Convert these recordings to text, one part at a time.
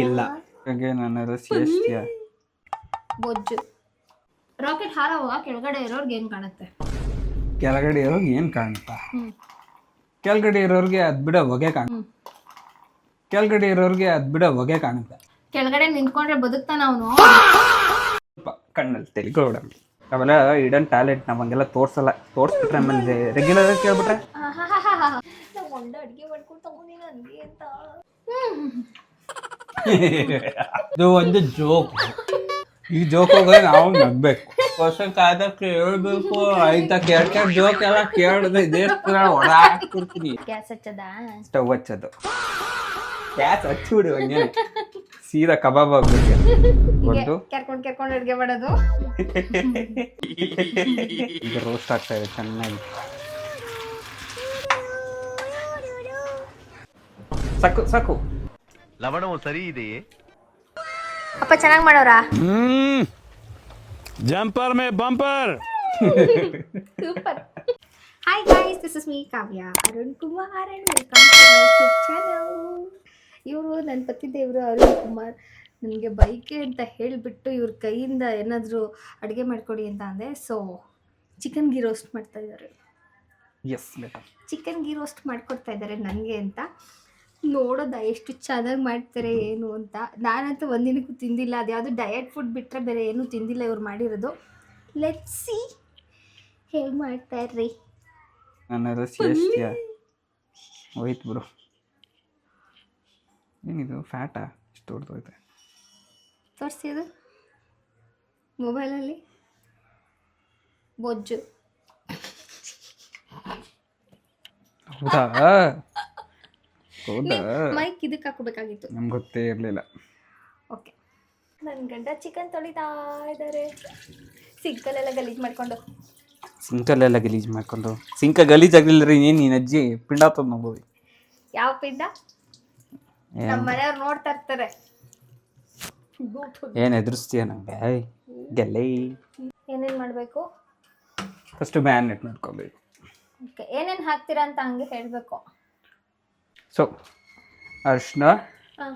ಇಲ್ಲ ಹಾಗೆ ನನ್ನ ರಸಿ ಎಷ್ಟಿಯಾ ಬೊಜ್ಜು. ರಾಕೆಟ್ ಹಾರವಾಗ ಕೆಳಗಡೆ ಇರೋರ್ಗೆ ಏನ್ ಕಾಣುತ್ತೆ? ಕೆಳಗಡೆ ಇರೋರ್ಗೆ ಏನು ಕಾಣುತ್ತಾ? ಕೆಳಗಡೆ ಇರೋರ್ಗೆ ಅದು ಬಿಡೋ ಹೊಗೆ ಕೆಳಗಡೆ ಇರೋರ್ಗೆ ಅದು ಬಿಡೋ ಹೊಗೆ ಕಾಣುತ್ತೆ. ಕೆಳಗಡೆ ನಿಂತ್ಕೊಂಡ್ರೆ ಬದುಕ್ತಾನ ಅವನು. ಕಣ್ಣಲ್ಲಿ ತೆಲಿಗೋಡ ಅವೆಲ್ಲ ಇಡನ್ ಟ್ಯಾಲೆಂಟ್ ನಾವಂಗೆಲ್ಲ ತೋರ್ಸಲ್ಲ. ತೋರ್ಸ್ಬಿಟ್ರೆ ಆಮೇಲೆ ರೆಗ್ಯುಲರ್ ಆಗಿ ಕೇಳ್ಬಿಟ್ರೆ ಮೊಂಡ ಅಡ್ಗೆ ಮಾಡ್ಕೊಂಡು ತಗೊಂಡಿನ ಹಂಗೆ ಅಂತ. ಇದು ಒಂದು ಜೋಕ್. ಈ ಜೋಕ್ ಹೋಗೋದು ನಾವು ನಗ್ಬೇಕು. ಹೊಸಕಾದ ಕೇಳ್ಬೇಕು ಆಯ್ತಾ. ಕೇಳ್ಕ ಜೋಕ್ ಎಲ್ಲ ಕೇಳಿದ್ರೆ ಇದೇ ಹೊಡ ಹಾಕ್ಬಿಡ್ತೀನಿ. ಗ್ಯಾಸ್ ಹಚ್ಚದ, ಸ್ಟವ್ ಹಚ್ಚೋದು, ಗ್ಯಾಸ್ ಹಚ್ಚಿಬಿಡು ಹಂಗೆ ಸೀದಾ ಕಬಾಬ್ ಆಗ್ಬಿಟ್ಟು ಒಂದು ಕೆರ್ಕೊಂಡ್ ಅಡ್ಗೆ ಮಾಡೋದು. ಈಗ ರೋಸ್ಟ್ ಆಗ್ತಾ ಇದೆ ಚೆನ್ನಾಗಿ. ಸಾಕು ಸಾಕು. ಲವಣವು ಸರಿ ಇದೆಯೇ? ಅಪ್ಪ ಚೆನ್ನಾಗಿ ಮಾಡೋರಾ? ಜಂಪರ್ ಮೇ bumper. Super. Hi guys, this is me Kavya Arun Kumar and welcome to my YouTube channel. ಇವರು ನನ್ನ ಪತಿ ದೇವರು ಅರುಣ್ ಕುಮಾರ್. ನನಗೆ ಬೈಕೆ ಅಂತ ಹೇಳಿಬಿಟ್ಟು ಇವ್ರ ಕೈಯಿಂದ ಏನಾದರೂ ಅಡುಗೆ ಮಾಡಿಕೊಡಿ ಅಂತ ಅಂದೆ. ಸೊ ಚಿಕನ್ ಗೀ ರೋಸ್ಟ್ ಮಾಡ್ತಾ ಇದ್ದಾರೆ. ಎಸ್ ಬೇಟಾ, ಚಿಕನ್ ಗೀ ರೋಸ್ಟ್ ಮಾಡಿಕೊಡ್ತಾ ಇದ್ದಾರೆ ನನಗೆ ಅಂತ. ನೋಡೋದ ಎಷ್ಟು ಚೆನ್ನಾಗಿ ಮಾಡ್ತಾರೆ ಏನು ಅಂತ. ನಾನಂತೂ ಒಂದಿನಕ್ಕೂ ತಿಂದಿಲ್ಲ. ಅದು ಯಾವುದು ಡಯಟ್ ಫುಡ್ ಬಿಟ್ಟರೆ ಬೇರೆ ಏನೂ ತಿಂದಿಲ್ಲ ಇವ್ರು ಮಾಡಿರೋದು. ಲೆಟ್ಸ್ ಸಿ ಹೇಗೆ ಮಾಡ್ತಾರ್ರಿ. ನನ್ನ ರಸಿ ಎಷ್ಟಿಯಾ ಹೋಯ್ತು ಬಿಡು. ಏನಿದು ಫ್ಯಾಟಾ ಇಷ್ಟು ದೊಡ್ಡದೈತೆ? ತೋರಿಸಿ ಅದು ಮೊಬೈಲಲ್ಲಿ. ಬೊಜ್ಜು. ಹೌದಾ ಹೌದಾ, ಮೈಕ್ ಇದಕ್ಕೆ ಹಾಕೋಬೇಕಾಗಿತ್ತು. ನಮ್ಗೆ ಗೊತ್ತೇ ಇರಲಿಲ್ಲ. ಓಕೆ, ನನ್ನ ಗಂಡ ಚಿಕನ್ ತೊಳಿತಾ ಇದ್ದಾರೆ ಸಿಂಕಲ್ಲೆಲ್ಲ ಗಲೀಜು ಮಾಡ್ಕೊಂಡು. ಸಿಂಕಲ್ಲೆಲ್ಲ ಗಲೀಜು ಮಾಡ್ಕೊಂಡು? ಸಿಂಕ ಗಲೀಜಾಗಲಿಲ್ಲ ರೀ. ಏನು ನೀನು ಅಜ್ಜಿ ಪಿಂಡ ಆಗ್ತದೆ ನೋಡ್ಬೋದು. ಯಾವ ಪಿಂಡ? ನಮ್ಮ ಮನೆಯವ್ರು ನೋಡ್ತಾ ಇರ್ತಾರೆ. ಏನು ಎದುರಿಸ್ತೀಯ ನಂಗೆ ಗೆಲ್ಲೈ? ಏನೇನು ಮಾಡಬೇಕು? ಫಸ್ಟು ಮ್ಯಾರಿನೇಟ್ ಮಾಡ್ಕೋಬೇಕು. ಓಕೆ, ಏನೇನು ಹಾಕ್ತೀರಾ ಅಂತ ಹಂಗೆ ಹೇಳಬೇಕು. ಸೊ ಅರಿಶಿನ ಹಾಂ,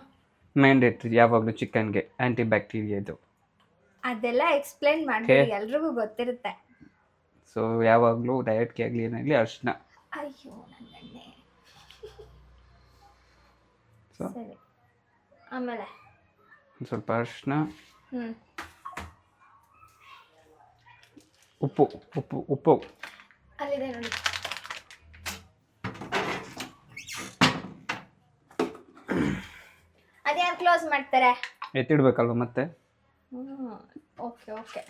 ಮ್ಯಾಂಡೇಟ್ರಿ ಯಾವಾಗಲೂ ಚಿಕನ್ಗೆ. ಆ್ಯಂಟಿ ಬ್ಯಾಕ್ಟೀರಿಯಾ ಇದು. ಅದೆಲ್ಲ ಎಕ್ಸ್ಪ್ಲೇನ್ ಮಾಡಬೇಡಿ, ಎಲ್ರಿಗೂ ಗೊತ್ತಿರುತ್ತೆ. ಸೊ ಯಾವಾಗಲೂ ಡಯಟ್ಗೆ ಆಗಲಿ ಏನಾಗಲಿ ಅರಿಶಿನ. ಅಯ್ಯೋ ನನ್ನೆ. ಸೊ ಸರಿ, ಆಮೇಲೆ ಒಂದು ಸ್ವಲ್ಪ ಅರಿಶಿನ, ಹ್ಞೂ, ಉಪ್ಪು ಉಪ್ಪು ಉಪ್ಪು ಅಲ್ಲಿದೆ ನೋಡಿ. ಅದ್ಯಾರು ಕ್ಲೋಸ್ ಮಾಡ್ತಾರೆ? ಎತ್ತಿಡ್ಬೇಕಲ್ವ ಮತ್ತೆ. ಹ್ಞೂ, ಓಕೆ ಓಕೆ,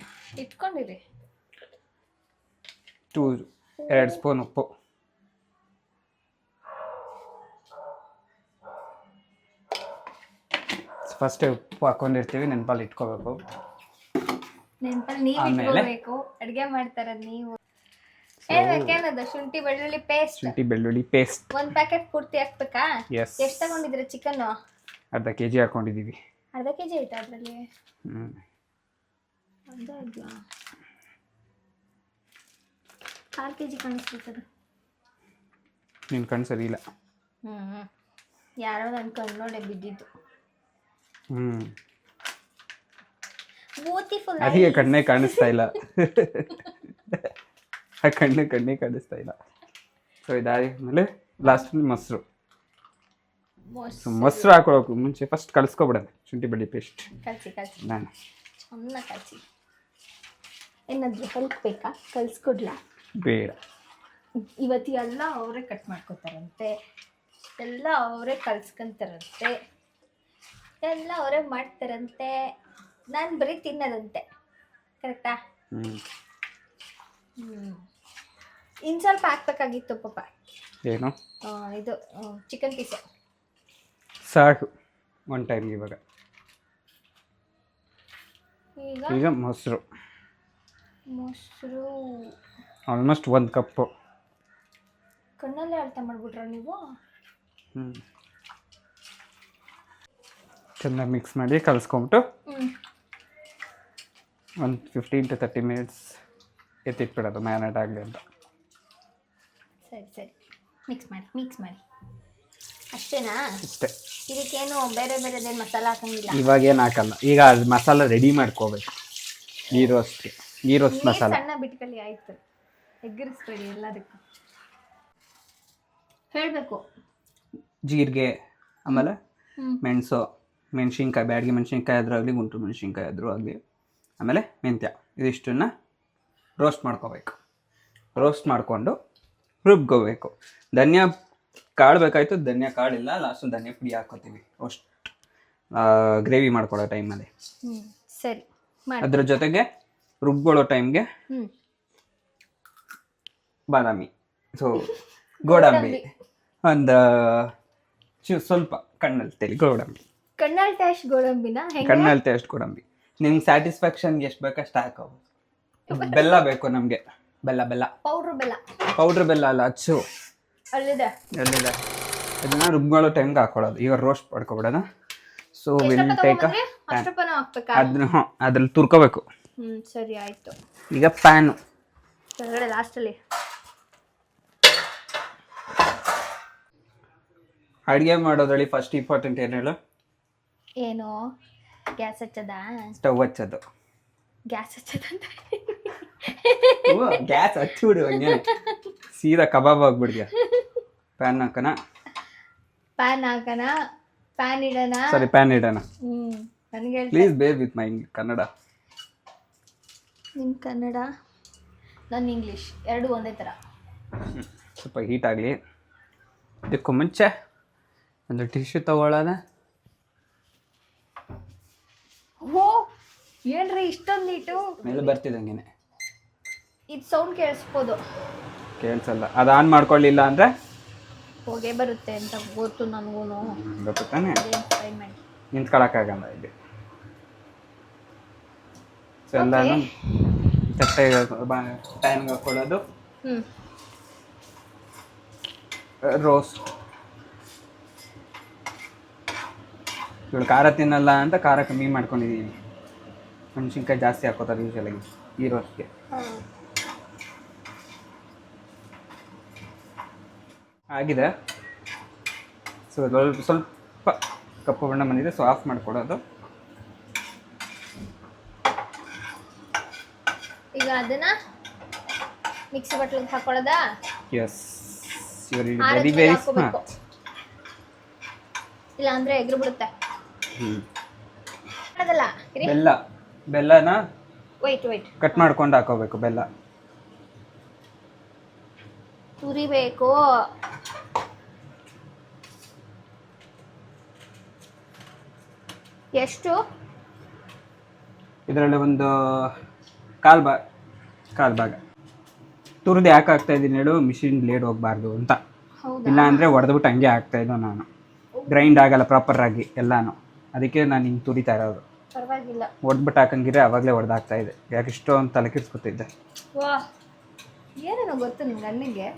ಇಟ್ಕೊಂಡಿರಿ. 2 ಸ್ಪೂನ್ ಉಪ್ಪು. ಫಸ್ಟೇ ಉಪ್ಪು ಹಾಕೊಂಡಿರ್ತೀವಿ, ನೆನಪಲ್ಲಿ ಇಟ್ಕೋಬೇಕು. ನೆನಪಲ್ಲಿ ನೀವು ಇಟ್ಕೋಬೇಕು. ಅಡುಗೆ ಮಾಡ್ತಾರದು ನೀವು. ಹೇಳ್ಬೇಕೇನದು? ಶುಂಠಿ ಬೆಳ್ಳುಳ್ಳಿ ಪೇಸ್ಟ್. ಶುಂಠಿ ಬೆಳ್ಳುಳ್ಳಿ ಪೇಸ್ಟ್ 1 ಪ್ಯಾಕೆಟ್ ಪೂರ್ತಿ ಹಾಕ್ಬೇಕಾ? ಎಸ್. ಎಷ್ಟು ತಗೊಂಡಿದ್ರೆ ಚಿಕನ್ನು? ಅರ್ಧ ಕೆಜಿ ಹಾಕೊಂಡಿದ್ದೀವಿ. ಅರ್ಧ ಕೆಜಿ ಆಯ್ತಾ ಅದರಲ್ಲಿ? ಅರ್ಧ ಇದೆಯಾ? 1/2 ಕೆಜಿ ಕಾಣಿಸ್ಬೇಕದು. ನಿನ್ನ ಕಣ್ಣು ಸರಿ ಇಲ್ಲ. ಯಾರೋ ನನ್ನ ಕಣ್ಣೋಡೆ ಬಿದ್ದಿದ್ದು. ಬ್ಯೂಟಿಫುಲ್. ಅದಕ್ಕೆ ಕಣ್ಣೇ ಕಾಣಿಸ್ತಾ ಇಲ್ಲ. ಆ ಕಣ್ಣೇ ಕಾಣಿಸ್ತಾ ಇಲ್ಲ. ಸೊ ಇದಾದ್ಮೇಲೆ ಲಾಸ್ಟಲ್ಲಿ ಮೊಸರು. ಮೊಸರು ಹಾಕೊಳ್ಳೋಕು ಮುಂಚೆ ಫಸ್ಟ್ ಕಲಿಸ್ಕೊಬಿಡೋದು ಶುಂಠಿ ಬೆಳ್ಳಿ ಪೇಸ್ಟ್. ಕಲಸಿ ನಾನು ಚೆನ್ನಾಗಿ ಕಲಸಿ. ಏನಾದರೂ ಹೆಲ್ಪ್ ಬೇಕಾ? ಕಲಿಸ್ಕೊಡ್ಲಾ? ಬೇಡ. ಇವತ್ತು ಎಲ್ಲ ಅವರೇ ಕಟ್ ಮಾಡ್ಕೊತಾರಂತೆ, ಎಲ್ಲ ಅವರೇ ಕಲ್ಸ್ಕೊಂತಾರಂತೆ, ಎಲ್ಲ ಅವರೇ ಮಾಡ್ತಾರಂತೆ. ನಾನು ಬರೀ ತಿನ್ನೋದಂತೆ. ಕರೆಕ್ಟಾ? ಇನ್ನು ಸ್ವಲ್ಪ ಹಾಕ್ಬೇಕಾಗಿತ್ತು ಪಾಪ. ಏನು? ಇದು ಚಿಕನ್ ಪೀಸು ಸಾಕು ಒನ್ ಟೈಮ್. ಇವಾಗ ಈಗ ಮೊಸರು ಆಲ್ಮೋಸ್ಟ್ 1 ಕಪ್ಪು. ಕಣ್ಣಲ್ಲೇ ಅರ್ಥ ಮಾಡ್ಬಿಟ್ರ ನೀವು? ಚೆನ್ನಾಗಿ ಮಿಕ್ಸ್ ಮಾಡಿ ಕಲಿಸ್ಕೊಂಬಿಟ್ಟು ಒಂದು 15 to 30 ಮಿನಿಟ್ಸ್ ಎತ್ತಿಟ್ಬಿಡೋದು ಮ್ಯಾರಿನೇಟ್ ಆಗಲಿ ಅಂತ. ಸರಿ ಸರಿ, ಮಿಕ್ಸ್ ಮಾಡಿ ಅಷ್ಟೇನಾ? ಇಷ್ಟೇ. ಇದಕ್ಕೇನು ಬೇರೆ ಬೇರೆದೇನು ಮಸಾಲ ಹಾಕಂಗಿಲ್ಲ. ಇವಾಗ ಏನು ಹಾಕಲ್ಲ, ಈಗ ಅದು ಮಸಾಲ ರೆಡಿ ಮಾಡ್ಕೋಬೇಕು. ಗೀ ರೋಸ್ಟ್ ಮಸಾಲ ಸಣ್ಣ ಬಿಟ್ಕೊಳ್ಳಿ ಆಯ್ತು, ಎಗ್ಗಿರಿಸ್ಬೇಡಿ ಎಲ್ಲದಕ್ಕೂ. ಹೇಳಬೇಕು. ಜೀರಿಗೆ, ಆಮೇಲೆ ಮೆಣಸು, ಮೆಣಸಿನ್ಕಾಯಿ, ಬ್ಯಾಡಗಿ ಮೆಣಸಿನ್ಕಾಯಿ ಆದರೂ ಆಗಲಿ, ಗುಂಟೂರು ಮೆಣಸಿನ್ಕಾಯಿ ಆದರೂ ಆಗಲಿ, ಆಮೇಲೆ ಮೆಂತ್ಯ, ಇದಿಷ್ಟನ್ನು ರೋಸ್ಟ್ ಮಾಡ್ಕೋಬೇಕು. ರೋಸ್ಟ್ ಮಾಡಿಕೊಂಡು ರುಬ್ಕೋಬೇಕು. ಧನಿಯಾ ಕಾಳು ಬೇಕಾಯ್ತು, ಧನಿಯಾ ಕಾಳಿಲ್ಲ, ಲಾಸ್ಟು ಧನಿಯಾ ಪುಡಿ ಹಾಕ್ಕೋತೀವಿ ರೋಸ್ಟ್ ಗ್ರೇವಿ ಮಾಡ್ಕೊಳ್ಳೋ ಟೈಮಲ್ಲಿ. ಸರಿ. ಅದ್ರ ಜೊತೆಗೆ ರುಬ್ಕೊಳ್ಳೋ ಟೈಮ್ಗೆ ಬಾದಾಮಿ, ಗೋಡಂಬಿ ಒಂದು ಸ್ವಲ್ಪ ಕಣ್ಣಲ್ಲಿ ಗೋಡಂಬಿ, ಕಣ್ಣಲ್ಲಿ ಟೇಸ್ಟ್ ಗೋಡಂಬಿನ ಕಣ್ಣಲ್ಲಿ ಟೇಸ್ಟ್ ಗೋಡಂಬಿ ನಿಮ್ಗೆ ಸ್ಯಾಟಿಸ್ಫ್ಯಾಕ್ಷನ್ಗೆ ಎಷ್ಟು ಬೇಕಷ್ಟು ಹಾಕೋದು. ಬೆಲ್ಲ ಬೇಕು ನಮಗೆ, ಬೆಲ್ಲ ಪೌಡ್ರ್ ಬೆಲ್ಲ ಅಲ್ಲ, ಅಚ್ಚು ಅಲ್ಲಿದೆ. ಅದನ್ನ ರುಬ್ಕೊಳ್ಳೋ ಟೈಮ್ಗೆ ಹಾಕೊಳ್ಳೋದು. ಈಗ ರೋಸ್ಟ್ ಮಾಡ್ಕೊಬಿಡೋಣ. ಸೊ ವಿಲ್ ಟೇಕ್ ಅದನ್ನ ಅದ್ರಲ್ಲಿ ತುರ್ಕೋಬೇಕು. ಸರಿ ಆಯ್ತು. ಈಗ ಪ್ಯಾನು ಕೆಳಗಡೆ ಲಾಸ್ಟಲ್ಲಿ ಅಡುಗೆ ಮಾಡೋದ್ರಲ್ಲಿ ಫಸ್ಟ್ ಇಂಪಾರ್ಟೆಂಟ್ ಏನು ಹೇಳು? ಏನು? ಗ್ಯಾಸ್ ಹಚ್ಚದ? ಸ್ಟವ್ ಹಚ್ಚೋದು. ಗ್ಯಾಸ್ ಹಚ್ಚದಂತ ಗ್ಯಾಸ್ ಹಚ್ಚಿಬಿಡು, ಹಂಗೆ ಸೀದಾ ಕಬಾಬ್ ಆಗ್ಬಿಡ್ತೀಯ. ಪ್ಯಾನ್ ಹಾಕೋಣ, ಪ್ಯಾನ್ ಇಡೋಣ. ಸರಿ, ಪ್ಯಾನ್ ಇಡೋಣ. ನನಗೆ ಪ್ಲೀಸ್ ಬೇರ್ ವಿತ್ ಮೈ ಕನ್ನಡ. ನಿಮ್ಮ ಕನ್ನಡ, ನನ್ನ ಇಂಗ್ಲೀಷ್ ಎರಡು ಒಂದೇ ಥರ. ಸ್ವಲ್ಪ ಹೀಟ್ ಆಗಲಿ. ಇದಕ್ಕೂ ಮುಂಚೆ ಒಂದು ಟಿಶ್ಯೂ ತಗೊಳ್ಳೋಣ. ಓ ಏನ್ರಿ ಇಷ್ಟೊಂದು ನೀಟು ಮೇಲೆ ಬರ್ತಿದ್ದಂಗೆ. ಇದು ಸೌಂಡ್ ಕೇಳಿಸ್ಬೋದು. ಕೇಳಿಸಲ್ಲ, ಅದು ಆನ್ ಮಾಡ್ಕೊಳ್ಳಿಲ್ಲ ಅಂದರೆ ಹೊಗೆ ಬರುತ್ತೆ ಅಂತ ಗೊತ್ತು ನನಗೂ. ಗೊತ್ತು ತಾನೆ, ನಿಂತ್ಕೊಳಕ್ಕಾಗಲ್ಲ ಇಲ್ಲಿ. ಎಲ್ಲಾನು ತಟ್ಟೆಗೆ ಪ್ಯಾನ್ಗೆ ಹಾಕೊಳ್ಳೋದು. ರೋಸ್ಟ್. ಇವಳು ಖಾರ ತಿನ್ನಲ್ಲ ಅಂತ ಖಾರ ಕಮ್ಮಿ ಮಾಡ್ಕೊಂಡಿದ್ದೀನಿ. ಮೆಣಸಿನ್ಕಾಯಿ ಜಾಸ್ತಿ ಹಾಕೋತಾರೆ ಯೂಶಲಾಗಿ ಈ ರೋಸ್ಟ್ಗೆ. ಆಗಿದೆ. ಸೊ ಸ್ವಲ್ಪ ಕಪ್ಪು ಬಣ್ಣ ಬಂದಿದೆ, ಸೊ ಆಫ್ ಮಾಡಿಕೊಡೋದು. ಈಗ ಅದನ್ನ ಮಿಕ್ಸಿ ಬಟ್ಲಿಗೆ ಹಾಕೊಳ್ಳೋದಾ? Yes, very very smart. ಇಲ್ಲ ಅಂದ್ರೆ ಎಗ್ರು ಬಿಡುತ್ತೆ. ಬೆಲ್ಲನ ವೈಟ್ ಕಟ್ ಮಾಡ್ಕೊಂಡು ಹಾಕೋಬೇಕು. ಬೆಲ್ಲ ತುರಿಬೇಕು. ಎಷ್ಟು? ಇದರಲ್ಲಿ ಒಂದು ಕಾಲ್ ಭಾಗ ತುರಿದು ಯಾಕೆ ಹಾಕ್ತಾ ಇದ್ದೀನಿ ಹೇಳು? ಮಿಷಿನ್ ಬ್ಲೇಡ್ ಹೋಗಬಾರ್ದು ಅಂತ. ಇಲ್ಲ ಅಂದರೆ ಹೊಡೆದ್ಬಿಟ್ಟು ಹಂಗೆ ಹಾಕ್ತಾಯಿದ್ದೋ ನಾನು. ಗ್ರೈಂಡ್ ಆಗಲ್ಲ ಪ್ರಾಪರ್ ಆಗಿ ಎಲ್ಲಾನು, ಅದಕ್ಕೆ ನಾನು ಹಿಂಗೆ ತುರಿತಾ ಇರೋದು. ಪರವಾಗಿಲ್ಲ, ಹೊಡೆದ್ಬಿಟ್ಟು ಹಾಕಂಗಿದ್ರೆ ಆವಾಗಲೇ ಹೊಡೆದಾಗ್ತಾ ಇದೆ. ಯಾಕೆ ಇಷ್ಟೊಂದು ತಲೆ ಕೆಡಿಸ್ಕೊತಿದ್ದೆ. ವಾ, ಏನೇನೋ ಗೊತ್ತು ನಿಮ್ಗೆ ಅಣ್ಣಿಗೆ.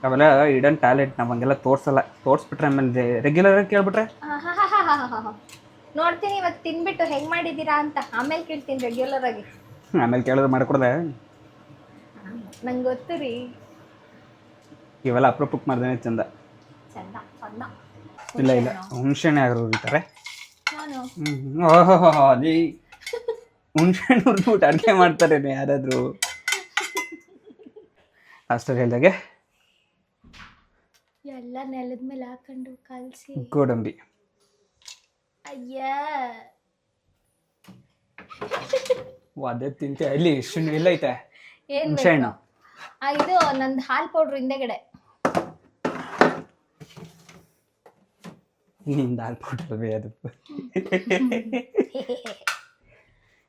ಅವೆಲ್ಲ ಇಡನ್ ಟ್ಯಾಲೆಂಟ್, ನಾವು ಹಂಗೆಲ್ಲ ತೋರಿಸಲ್ಲ. ತೋರಿಸ್ಬಿಟ್ರೆ ಆಮೇಲೆ ರೆಗ್ಯುಲರ್ ಆಗಿ ಕೇಳ್ಬಿಟ್ರೆ ನೋಡ್ತೀನಿ ಇವತ್ತು ತಿನ್ಬಿಟ್ಟು ಹೆಂಗೆ ಮಾಡಿದ್ದೀರಾ ಅಂತ, ಆಮೇಲೆ ಕೇಳ್ತೀನಿ ರೆಗ್ಯುಲರ್ ಆಗಿ. ಆಮೇಲೆ ಕೇಳೋದು ಮಾಡಿಕೊಡ್ದೆ. ನಂಗೆ ಗೊತ್ತು ರೀ, ಇವೆಲ್ಲ ಅಪ್ರೂಪಕ್ಕೆ ಮಾಡ್ದೇನೆ ಚಂದ. ಇಲ್ಲ ಹುಣ್ಸೆಹಣ್ಣೆ ಯಾರು ಹುರಿತಾರೆ. ಓಹೋ, ಅಲ್ಲಿ ಹುಣ್ಸೆಹಣ್ಣು ಹುರಿದ್ಬಿಟ್ಟು ಅಡುಗೆ ಮಾಡ್ತಾರೆ ಯಾರಾದರೂ. ಅಷ್ಟೇ ಹೇಳಿದಾಗೆ ಎಲ್ಲ ನೆಲದ ಮೇಲೆ ಹಾಕೊಂಡು ಕಲಸಿ ಗೋಡಂಬಿ. ಅಯ್ಯ ಅದೇ ತಿಂತೆ. ಅಲ್ಲಿ ಇಷ್ಟು ಇಲ್ಲ ಐತೆ ಏನು ಹುಣ್ಸೆಹಣ್ಣು. ಇದು ನಂದು ಹಾಲು ಪೌಡ್ರ್ ಹಿಂದೆಗಡೆ. ನಿಂದ ಹಾಲು ಪೌಡ್ರ್ ಅದು.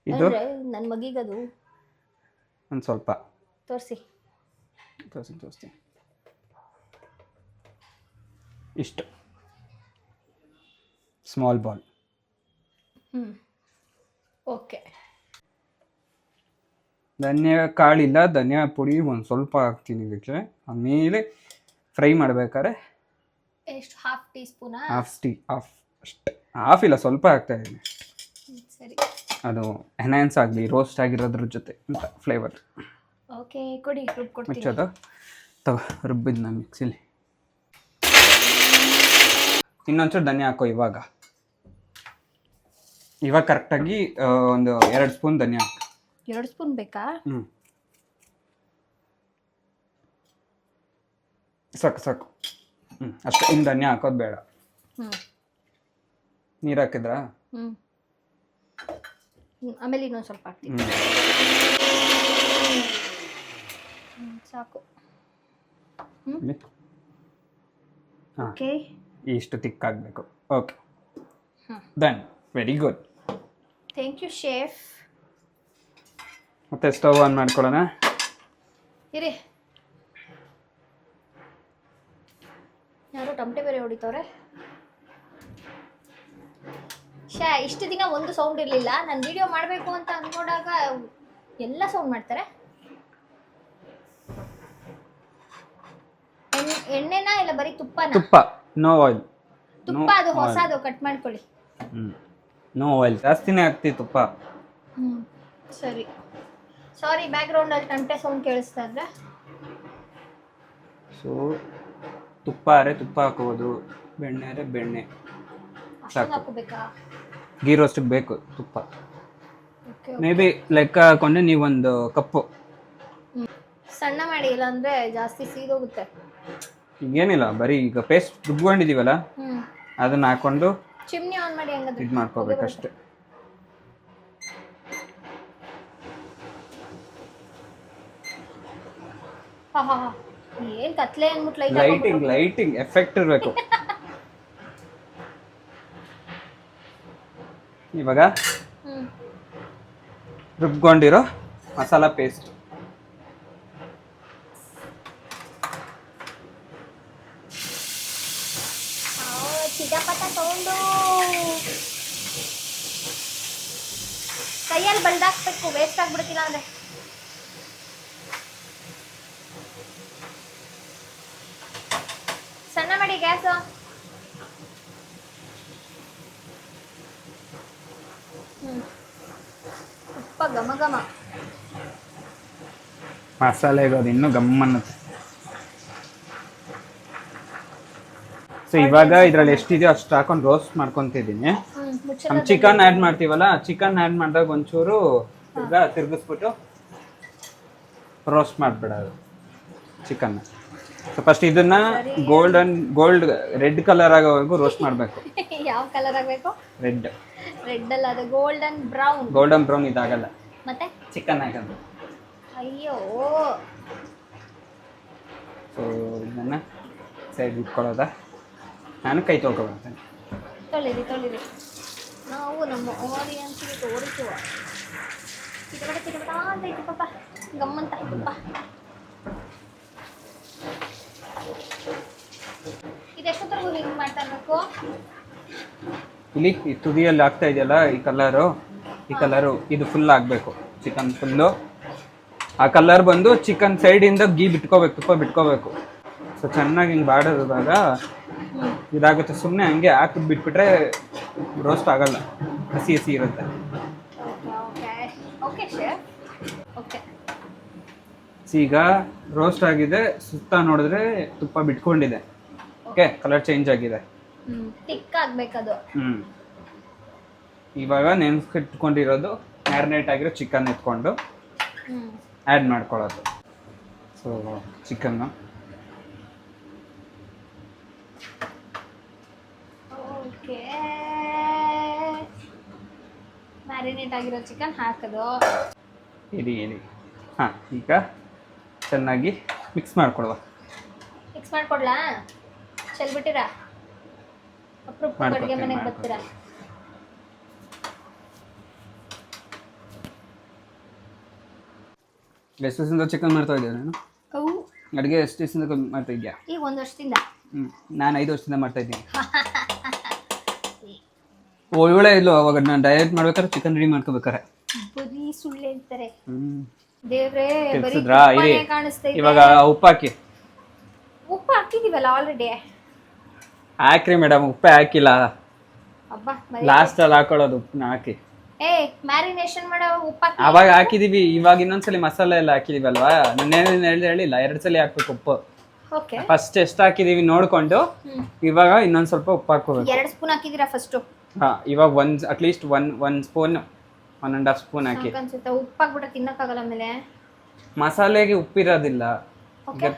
ಇದು ನನ್ನ ಮಗಿಗದು ಒಂದು ಸ್ವಲ್ಪ ತೋರಿಸಿ. ಇಷ್ಟು ಸ್ಮಾಲ್ ಬಾಲ್. ಓಕೆ. ಧನಿಯಾ ಕಾಳಿಲ್ಲ, ಧನಿಯಾ ಪುಡಿ ಒಂದು ಸ್ವಲ್ಪ ಹಾಕ್ತೀನಿ ಇದಕ್ಕೆ. ಆಮೇಲೆ ಫ್ರೈ ಮಾಡ್ಬೇಕಾದ್ರೆ ಎಷ್ಟು? ಹಾಫ್ ಟೀ ಸ್ಪೂನಾ? ಹಾಫ್ ಅಷ್ಟೇ, ಹಾಫ್ ಇಲ್ಲ, ಸ್ವಲ್ಪ ಹಾಕ್ತಾ ಇದ್ದೀನಿ. ಸರಿ, ಅದು ಎನ್ಹಾನ್ಸ್ ಆಗಲಿ ರೋಸ್ಟ್ ಆಗಿರೋದ್ರ ಜೊತೆ ಅಂತ ಫ್ಲೇವರ್. ಓಕೆ, ಕೊಡಿ, ರುಬ್ಕೊಡ್ತೀನಿ. ಮುಚ್ಚೋದು ರುಬ್ಬಿದ್ದು ನಾನು ಮಿಕ್ಸಿಲಿ. ಇನ್ನೊಂಚೂರು ಧನಿಯಾ ಹಾಕೋ ಇವಾಗ ಕರೆಕ್ಟಾಗಿ ಒಂದು 2 ಸ್ಪೂನ್ ಧನಿಯಾ ಹಾಕು. 2 ಸ್ಪೂನ್ ಬೇಕಾ? ಸಾಕು ಅಷ್ಟೇ. ಇನ್ನು ಧನಿಯಾ ಹಾಕೋದು ಬೇಡ. ನೀರು ಹಾಕಿದ್ರಾ? ಆಮೇಲೆ ಇನ್ನೊಂದು ಸ್ವಲ್ಪ ಹಾಕ್ತೀನಿ. ಸಾಕು. ಓಕೆ, ಇಷ್ಟು ತಿಕ್ಕಾಗಬೇಕು. Okay, done. Very good. Thank you chef. ಮತ್ತೆ ಸ್ಟವ್ ಆನ್ ಮಾಡ್ಕೊಳ್ಳೋಣ. ಇರಿ, ಯಾರೋ ಟಮಟೆ ಬೇರೆ ಹೊಡಿತವ್ರೆ. ಇಷ್ಟು ದಿನ ಒಂದು ಸೌಂಡ್ ಇರಲಿಲ್ಲ. ನಾನು ವಿಡಿಯೋ ಮಾಡಬೇಕು ಅಂತ ಅಂದ್ಕೊಂಡಾಗ ಎಲ್ಲ ಸೌಂಡ್ ಮಾಡ್ತಾರೆ. ಎಣ್ಣೆನಾ ಇಲ್ಲ ಬರೀ ತುಪ್ಪನಾ? ತುಪ್ಪ, ನೋ ಆಯಿಲ್. ತುಪ್ಪ ಅದು ಹೊಸದು, ಕಟ್ ಮಾಡ್ಕೊಳ್ಳಿ. ನೋ ಆಯಿಲ್, ಜಾಸ್ತಿನೇ ಹಾಕ್ತಿ ತುಪ್ಪ. ಸರಿ, ಸಾರಿ ಬ್ಯಾಕ್ ಗ್ರೌಂಡ್ ಅಲ್ಲಿ ಟಮಟೆ ಸೌಂಡ್ ಕೇಳಿಸ್ತಾ ಇದ್ರೆ. ಸೊ ತುಪ್ಪ ಅರೆ ತುಪ್ಪ ಹಾಕೋದು, ಬೆಣ್ಣೆ ಅರೆ ಬೆಣ್ಣೆ. ಅಷ್ಟೊಂದು ಹಾಕೋಬೇಕಾ? ಗೀ ರೋಸ್ಟಿಗೆ ಬೇಕು ತುಪ್ಪ. ಮೇ ಬಿ ಲೆಕ್ಕ ಹಾಕೊಂಡ್ರೆ ನೀವೊಂದು ಕಪ್ಪು. ಸಣ್ಣ ಮಾಡಿ, ಇಲ್ಲ ಅಂದ್ರೆ ಜಾಸ್ತಿ ಸೀದೋಗುತ್ತೆ. ಈಗೇನಿಲ್ಲ, ಬರೀ ಈಗ ಪೇಸ್ಟ್ ರುಬ್ಕೊಂಡಿದೀವಲ್ಲ ಅದನ್ನ ಹಾಕೊಂಡು ಚಿಮ್ನಿ ಆನ್ ಮಾಡಿ ಹಂಗಂದ್ರೆ ಇದು ಮಾಡ್ಕೋಬೇಕಷ್ಟೆ. ಏನ್ ಕತ್ಲೆ ಅಂದ್ಬಿಟ್ಟು ಲೈಟಿಂಗ್ ಎಫೆಕ್ಟ್ ಇರಬೇಕು. ಇವಾಗ ರುಬ್ಕೊಂಡಿರೋ ಮಸಾಲ ಪೇಸ್ಟ್ ಚಿಟಪಟ ತಗೊಂಡು ಕೈಯಲ್ಲಿ ಬಳ್ದಾಕ್ಬೇಕು, ವೇಸ್ಟ್ ಆಗ್ಬಿಡ್ತಿಲ್ಲ ಅಂದ್ರೆ. ಸಣ್ಣ ಮಾಡಿ ಗ್ಯಾಸ್. ಉಪ್ಪ ಘಮ ಘಮ. ಮಸಾಲೆಗೆ ಅದು ಇನ್ನೂ ಗಮ್ಮನ್ನುತ್ತೆ. ಸೊ ಇವಾಗ ಇದ್ರಲ್ಲಿ ಎಷ್ಟಿದೆಯೋ ಅಷ್ಟು ಹಾಕೊಂಡು ರೋಸ್ಟ್ ಮಾಡ್ಕೊತಿದ್ದೀನಿ. ನಮ್ಮ ಚಿಕನ್ ಆ್ಯಡ್ ಮಾಡ್ತೀವಲ್ಲ, ಚಿಕನ್ ಆ್ಯಡ್ ಮಾಡಿದಾಗ ಒಂಚೂರು ತಿರ್ಗಿಸ್ಬಿಟ್ಟು ರೋಸ್ಟ್ ಮಾಡಿಬಿಡೋದು ಚಿಕನ್ನ. ಸೊ ಫಸ್ಟ್ ಇದನ್ನ ಗೋಲ್ಡ್ ರೆಡ್ ಕಲರ್ ಆಗೋವರೆಗೂ ರೋಸ್ಟ್ ಮಾಡಬೇಕು. ಯಾವ ಕಲರ್ ಆಗಬೇಕು? ರೆಡ್ ಅಲ್ಲ, ಅದು ಗೋಲ್ಡನ್ ಬ್ರೌನ್. ಇದಾಗಲ್ಲ, ಮತ್ತೆ ಚಿಕನ್ ಹಾಕೋದು. ಅಯ್ಯೋ, ಸೊ ಇದನ್ನ ಸೈಡ್ ಇಟ್ಕೊಳ್ಳೋದ. ನಾನು ಕೈ ತೊಳ್ಕೊಬರ್ತೇನೆ. ತೊಳಿರಿ. ನಾವು ನಮ್ಮ ಆಡಿಯನ್ಸ್ಗೆ ತೋರಿಸುವ. ಚಿಟಪಟ ಅಂತ ಐತಿ ಪಾಪ, ಗಮ್ಮಂತ ತುಪ್ಪ. ಇದೆಷ್ಟೊತ್ತರೆಗೂ ಹಿಂಗೆ ಮಾಡ್ತಾ ಇರಬೇಕು? ಇಲ್ಲಿ ಈ ತುದಿಯಲ್ಲಿ ಆಗ್ತಾ ಇದೆಯಲ್ಲ ಈ ಕಲರು ಇದು ಫುಲ್ ಆಗಬೇಕು. ಚಿಕನ್ ಫುಲ್ಲು ಆ ಕಲರ್ ಬಂದು ಚಿಕನ್ ಸೈಡಿಂದ ತುಪ್ಪ ಬಿಟ್ಕೋಬೇಕು. ಸೊ ಚೆನ್ನಾಗಿ ಹಿಂಗೆ ಬಾಡೋದಾಗ ಇದಾಗುತ್ತೆ. ಸುಮ್ಮನೆ ಹಂಗೆ ಹಾಕಿ ಬಿಟ್ಬಿಟ್ರೆ ರೋಸ್ಟ್ ಆಗಲ್ಲ, ಹಸಿ ಇರುತ್ತೆ. ಈಗ ರೋಸ್ಟ್ ಆಗಿದೆ, ಸುತ್ತ ನೋಡಿದ್ರೆ ತುಪ್ಪ ಬಿಟ್ಕೊಂಡಿದೆ. ಓಕೆ, ಕಲರ್ ಚೇಂಜ್ ಆಗಿದೆ. ಇವಾಗ ನೆನೆಸ್ಕಿಟ್ಕೊಂಡಿರೋದು ಮ್ಯಾರಿನೇಟ್ ಆಗಿರೋ ಚಿಕನ್ ಎತ್ಕೊಂಡು ಆ್ಯಡ್ ಮಾಡ್ಕೊಳ್ಳೋದು. ಸೊ ಚಿಕನ್ನು ಮ್ಯಾರಿನೇಟ್ ಆಗಿರೋ ಚಿಕನ್ ಹಾಕೋದು. ಇಡಿ ಹಾಂ, ಈಗ ಚೆನ್ನಾಗಿ ಮಿಕ್ಸ್ ಮಾಡ್ಕೊಡುವ. ಮಿಕ್ಸ್ ಮಾಡ್ಕೊಡ್ಲಾ? ಚೆಲ್ಬಿಟ್ಟಿರಾ? ಅಪ್ರೂಪ ಅಡುಗೆ ಮನೆಗೆ ಬರ್ತೀರಾ? ಎಷ್ಟು ದಿವಸದಿಂದ ಚಿಕನ್ ಮಾಡ್ತಾ ಇದ್ದೆ ನಾನು? ಅಡುಗೆ ಎಷ್ಟು ದಿವಸದಿಂದ ಮಾಡ್ತಾ ಇದೆಯಾ? ಈಗ 1 ವರ್ಷದಿಂದ. ನಾನು 5 ವರ್ಷದಿಂದ ಮಾಡ್ತಾ ಇದ್ದೀನಿ. ಒಳ್ಳೆ ಇಲ್ಲ, ಅವಾಗ ನಾನು ಡಯಟ್ ಮಾಡ್ಬೇಕಾದ್ರೆ ಚಿಕನ್ ರೆಡಿ ಮಾಡ್ಕೋಬೇಕಾರೆ ಬರೀ ಸುಳ್ಳು ಹೇಳ್ತಾರೆ. ದೇವ್ರೇ, ಇವಾಗ ಉಪ್ಪು ಹಾಕಿ. ಉಪ್ಪು ಹಾಕಿದೀವಲ್ಲ ಆಲ್ರೆಡಿ. ಹಾಕ್ರಿ ಮೇಡಮ್, ಉಪ್ಪೇ ಹಾಕಿಲ್ಲ. ಲಾಸ್ಟ್ ಅಲ್ಲಿ ಹಾಕೊಳ್ಳೋದು ಉಪ್ಪನ್ನ ಹಾಕಿ. ಮ್ಯಾರಿನೇಷನ್ ಮಾಡೋ ಉಪ್ಪು ಅವಾಗ ಹಾಕಿದೀವಿ. ಇವಾಗ ಇನ್ನೊಂದ್ಸಲಿ ಮಸಾಲೆ ಎಲ್ಲ ಹಾಕಿದೀವಲ್ವಾ, ನಾನು ಹೇಳಿಲ್ಲ 2 ಸಲ ಹಾಕ್ಬೇಕು ಉಪ್ಪು. ಓಕೆ ಫಸ್ಟ್ ಎಷ್ಟು ಹಾಕಿದೀವಿ ನೋಡ್ಕೊಂಡು ಇವಾಗ ಇನ್ನೊಂದು ಸ್ವಲ್ಪ ಉಪ್ಪು ಹಾಕೋಬೇಕು. 2 ಸ್ಪೂನ್ ಹಾಕಿದ್ದೀರಾ ಫಸ್ಟು? ಹಾ, ಇವಾಗ ಅಟ್ಲೀಸ್ಟ್ ಒನ್ ಸ್ಪೂನ್ 1.5 ಸ್ಪೂನ್ ಹಾಕಿ. ಅನ್ಸುತ್ತೆ ಉಪ್ಪು ಹಾಕ್ಬಿಟ್ರೆ ತಿನ್ನಕ್ಕಾಗಲ್ಲ. ಆಮೇಲೆ ಮಸಾಲೆಗೆ ಉಪ್ಪಿರೋದಿಲ್ಲ. ಓಕೆ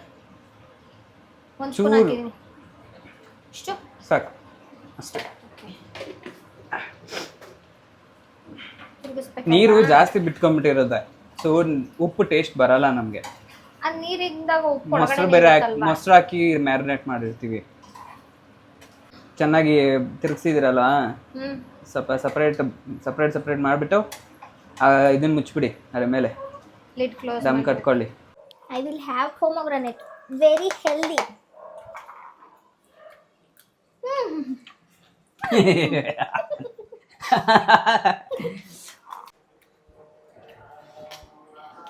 1 ಸ್ಪೂನ್ ಹಾಕಿದ್ದೀನಿ. ಇಷ್ಟು ಸಾಕು ಅಷ್ಟೇ. ನೀರು ಜಾಸ್ತಿ ಬಿಟ್ಕೊಂಡ್ಬಿಟ್ಟಿರೋದೆ, ಸೊ ಉಪ್ಪು ಟೇಸ್ಟ್ ಬರಲ್ಲ ನಮಗೆ. ಆ ನೀರಿಂದಾಗ ಉಪ್ಪು ಮೊಸರು ಬೇರೆ ಮೊಸರು ಹಾಕಿ ಮ್ಯಾರಿನೇಟ್ ಮಾಡಿರ್ತೀವಿ. ಚೆನ್ನಾಗಿ ತಿರುಗಿಸಿದಿರಲ್ಲ, ಸ್ವಲ್ಪ ಸಪ್ರೇಟ್ ಮಾಡಿಬಿಟ್ಟು ಇದನ್ನ ಮುಚ್ಚಿಬಿಡಿ, ಅದ್ರ ಮೇಲೆ ಲಿಡ್ ಕ್ಲೋಸ್ ದಮ್ ಕಟ್ಕೊಳ್ಳಿ. I will have pomegranate, very healthy.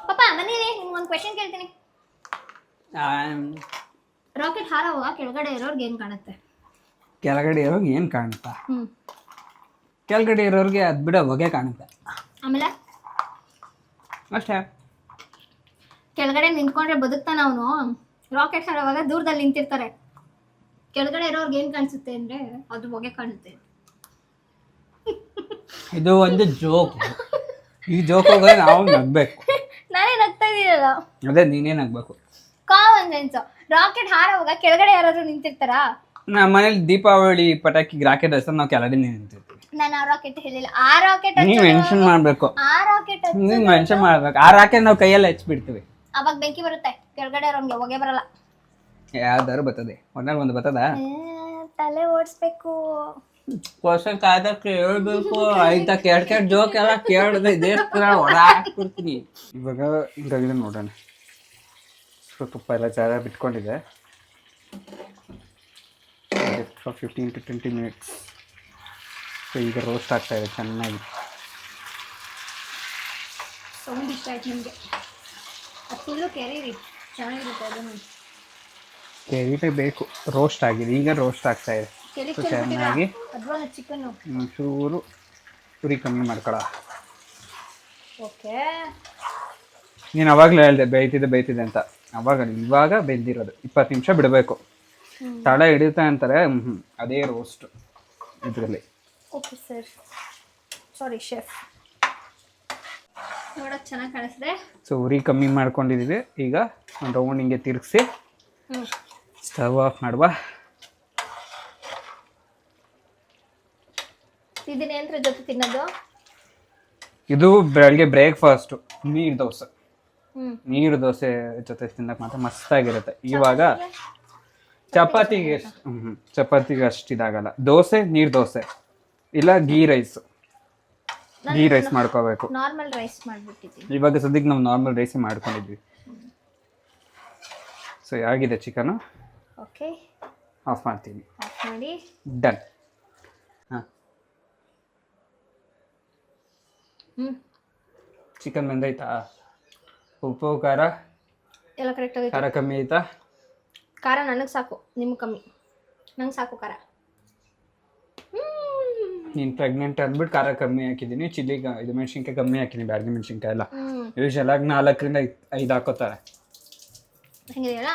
ಪಾಪ ಮನೇಲಿ ನಿಮ್ಗೊಂದು ಕ್ವೆಶ್ಚನ್ ಕೇಳ್ತೀನಿ. ರಾಕೆಟ್ ಹಾರೋವಾಗ ಕೆಳಗಡೆ ಇರೋರ್ಗೆ ಏನು ಕಾಣುತ್ತೆ? ಕೆಳಗಡೆ ಇರೋರ್ಗೆ ಏನು ಕಾಣುತ್ತಾ? ಕೆಳಗಡೆ ಇರೋರ್ಗೆ ಅದು ಬಿಡೋ ಹೊಗೆ ಕಾಣುತ್ತೆ. ಆಮೇಲೆ ಅಷ್ಟೇ. ಕೆಳಗಡೆ ನಿಂತ್ಕೊಂಡ್ರೆ ಬದುಕ್ತಾನ ಅವನು. ರಾಕೆಟ್ ಹಾರೋವಾಗ ದೂರದಲ್ಲಿ ನಿಂತಿರ್ತಾರೆ. ಕೆಳಗಡೆ ಇರೋರ್ಗೆ ಏನು ಕಾಣಿಸುತ್ತೆ ಅಂದರೆ ಅದು ಹೊಗೆ ಕಾಣುತ್ತೆ. ಇದು ಒಂದು ಜೋಕ್. ಈ ಜೋಕ್ ಹೋಗೋದು ನಾವು ನಗ್ಬೇಕು. ನಾನೇ ನಗ್ತಾ ಇದ್ದೀರಲ್ಲ. ಅದೇ ನೀನೇ ನಗ್ಬೇಕು. Common sense. ರಾಕೆಟ್ ಹಾರೋವಾಗ ಕೆಳಗಡೆ ಯಾರಾದ್ರೂ ನಿಂತಿರ್ತಾರಾ? ನಮ್ಮ ಮನೇಲಿ ದೀಪಾವಳಿ ಪಟಾಕಿ ರಾಕೆಟ್ ಹಚ್ಚ ನಾವು ಕೆಳಗಡೆ ನಿಂತಿರ್ತೀವಿ. ನಾನು ಆ ರಾಕೆಟ್ ಹೇಳಿಲ್ಲ. ಆ ರಾಕೆಟ್ ನೀವು ಮೆನ್ಷನ್ ಮಾಡ್ಬೇಕು. ಆ ರಾಕೆಟ್ ನೀವು ಮೆನ್ಷನ್ ಮಾಡ್ಬೇಕು. ಆ ರಾಕೆಟ್ ನಾವು ಕೈಯಲ್ಲಿ ಹಚ್ಬಿಡ್ತೀವಿ. ಅವಾಗ ಬೆಂಕಿ ಬರುತ್ತೆ. ಕೆಳಗಡೆ ಇರೋಂಗೆ ಹೊಗೆ ಬರಲ್ಲ. ಯಾವ್ದಾದ್ರು ಬರ್ತದೆ, ಒಂದಲ್ಲಿ ಒಂದು ಬರ್ತದ. ತಲೆ ಓಡಿಸ್ಬೇಕು. ಕ್ವಶನ್ ಕಾಯ್ದಕ್ಕೆ ಹೇಳ್ಬೇಕು. ಆಯ್ತಾ ಕೆಟ್ಟ ಜೋಕ್ ಎಲ್ಲ ಕೇಳಿದೆ ಇದೇ ಹೊಡಾಕ್ಬಿಡ್ತೀನಿ. ಇವಾಗ ಹಿಂಗಾಗಿದೆ ನೋಡೋಣ. ತುಪ್ಪ ಎಲ್ಲ ಚೆನ್ನಾಗಿ ಬಿಟ್ಕೊಂಡಿದೆ. 15 to 20 ಮಿನಿಟ್ಸ್. ಸೊ ಈಗ ರೋಸ್ಟ್ ಆಗ್ತಾ ಇದೆ ಚೆನ್ನಾಗಿ. ಸೌಂಡ್ ಇಷ್ಟ ಆಯ್ತು ನಿಮಗೆ? ಅದು ಫುಲ್ಲು ಕೆರೀರಿ, ಚೆನ್ನಾಗಿರುತ್ತೆ. ಅದನ್ನು ಕೆರಿಬೇಕು. ರೋಸ್ಟ್ ಆಗಿದೆ, ಈಗ ರೋಸ್ಟ್ ಆಗ್ತಾ ಇದೆ. ಸೊ ಚೆನ್ನಾಗಿ ಚಿಕನ್ನು ಚೂರು ಉರಿ ಕಮ್ಮಿ ಮಾಡ್ಕೊಳ. ಓಕೆ, ನೀನು ಅವಾಗಲೇ ಹೇಳಿದೆ ಬೇಯ್ತಿದೆ ಅಂತ. ಇವಾಗ ಬೆಂದಿರೋದು 20 ನಿಮಿಷ ಬಿಡಬೇಕು. ತಳ ಹಿಡಿಯುತ್ತೆ ಅಂತಾರೆ, ಅದೇ ರೋಸ್ಟ್ ಇದರಲ್ಲಿ. ಓಕೆ ಸರ್, ಸಾರಿ ಶೆಫ್. ನೋಡೋಕೆ ಚೆನ್ನಾಗಿ ಕಾಣಿಸಿದೆ. ಸೊ ಉರಿ ಕಮ್ಮಿ ಮಾಡ್ಕೊಂಡಿದ್ದೀವಿ. ಈಗ ಒಂದು ರೌಂಡ್ ಹಿಂಗೆ ತಿರುಗಿಸಿ ಸ್ಟವ್ ಆಫ್ ಮಾಡುವ. ಇದನ್ನ ಏನ್ರ ಜೊತೆ ತಿನ್ನೋದು? ಇದು ಬೆಳಗ್ಗೆ ಬ್ರೇಕ್ಫಾಸ್ಟು. ನೀರು ದೋಸೆ ಜೊತೆ ತಿನ್ನಕ್ಕೆ ಮಾತ್ರ ಮಸ್ತಾಗಿರುತ್ತೆ. ಇವಾಗ ಚಪಾತಿಗೆ ಅಷ್ಟು ಇದಾಗಲ್ಲ. ದೋಸೆ, ನೀರು ದೋಸೆ ಇಲ್ಲ ಗೀ ರೈಸ್ ಮಾಡ್ಕೋಬೇಕು. ನಾರ್ಮಲ್ ರೈಸ್ ಮಾಡಿಬಿಟ್ಟಿದ್ದೀನಿ. ಇವಾಗ ಸದ್ಯಕ್ಕೆ ನಾವು ನಾರ್ಮಲ್ ರೈಸ್ ಮಾಡ್ಕೊಂಡಿದ್ವಿ. ಸೊ ಆಗಿದೆ ಚಿಕನು. ಓಕೆ, ಆಫ್ ಮಾಡ್ತೀನಿ. ಆಫ್ ಮಾಡಿ. ಡನ್. ಹಾಂ, ಚಿಕನ್ ಬಂದೈತಾ? ಉಪ್ಪು ಖಾರ ಎಲ್ಲ ಕರೆಕ್ಟ್ ಆಗೈತೆ. ಖಾರ ಕಮ್ಮಿ ಆಯ್ತಾ? ಖಾರ ನನಗೆ ಸಾಕು, ನಿಮ್ಗೆ ಕಮ್ಮಿ. ನಂಗೆ ಸಾಕು ಖಾರ. ನೀನು ಪ್ರೆಗ್ನೆಂಟ್ ಅಂದ್ಬಿಟ್ಟು ಖಾರ ಕಮ್ಮಿ ಹಾಕಿದ್ದೀನಿ. ಇದು ಮೆಣಸಿನ್ಕಾಯಿ ಕಮ್ಮಿ ಹಾಕಿದ್ದೀನಿ, ಬ್ಯಾಡಗಿ ಮೆಣಸಿನ್ಕಾಯಿ ಎಲ್ಲ. ಯೂಶಲಾಗಿ 4 ರಿಂದ 5 ಹಾಕೋತಾರೆ. ಹೆಂಗಿದೆಯಲ್ಲ,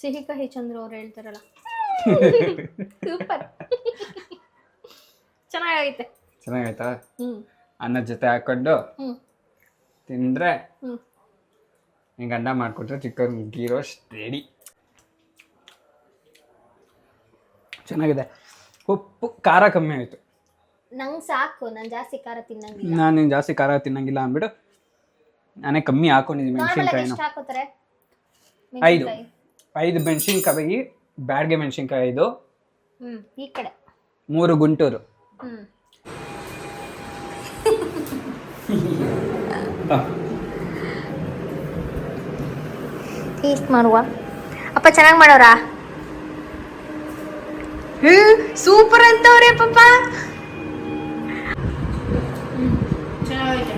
ಸಿಹಿ ಕಹಿ ಚಂದ್ರು ಅವ್ರು ಹೇಳ್ತಾರಲ್ಲ. ಸೂಪರ್, ಚೆನ್ನಾಗೈತೆ. ಚೆನ್ನಾಗೈತಾ? ಅನ್ನದ ಜೊತೆ ಹಾಕೊಂಡು ತಿಂದರೆ, ಹಿಂಗೆ ಅನ್ನ ಮಾಡಿಕೊಟ್ರೆ ಚಿಕನ್ ಗೀ ರೋಸ್ಟ್ ರೆಡಿ. ಚೆನ್ನಾಗಿದೆ. ಉಪ್ಪು ಖಾರ ಕಮ್ಮಿ ಆಯಿತು. ನಂಗೆ ಸಾಕು, ನಾನು ಜಾಸ್ತಿ ಖಾರ ತಿನ್ನಂಗಿಲ್ಲ. ನಾನು ಜಾಸ್ತಿ ಖಾರ ತಿನ್ನಂಗಿಲ್ಲ ಅಂದ್ಬಿಟ್ಟು ನಾನೇ ಕಮ್ಮಿ ಹಾಕೊಂಡಿದ್ದೀನಿ ಮೆಣಸಿನ್ಕಾಯಿನ. ಎಷ್ಟು ಹಾಕೋತಾರೆ? 5 ಮೆಣಸಿನ್ಕಾಯಿ, ಬ್ಯಾಡಗೆ ಮೆಣಸಿನ್ಕಾಯಿ 5, ಈ ಕಡೆ 3 ಗುಂಟೂರು. ಟೇಸ್ಟ್ ಮಾಡುವ. ಅಪ್ಪ ಚೆನ್ನಾಗಿ ಮಾಡೋರಾ? ಸೂಪರ್ ಅಂತವ್ರೆ ಪಾಪ. ಚೆನ್ನಾಗೈತೆ.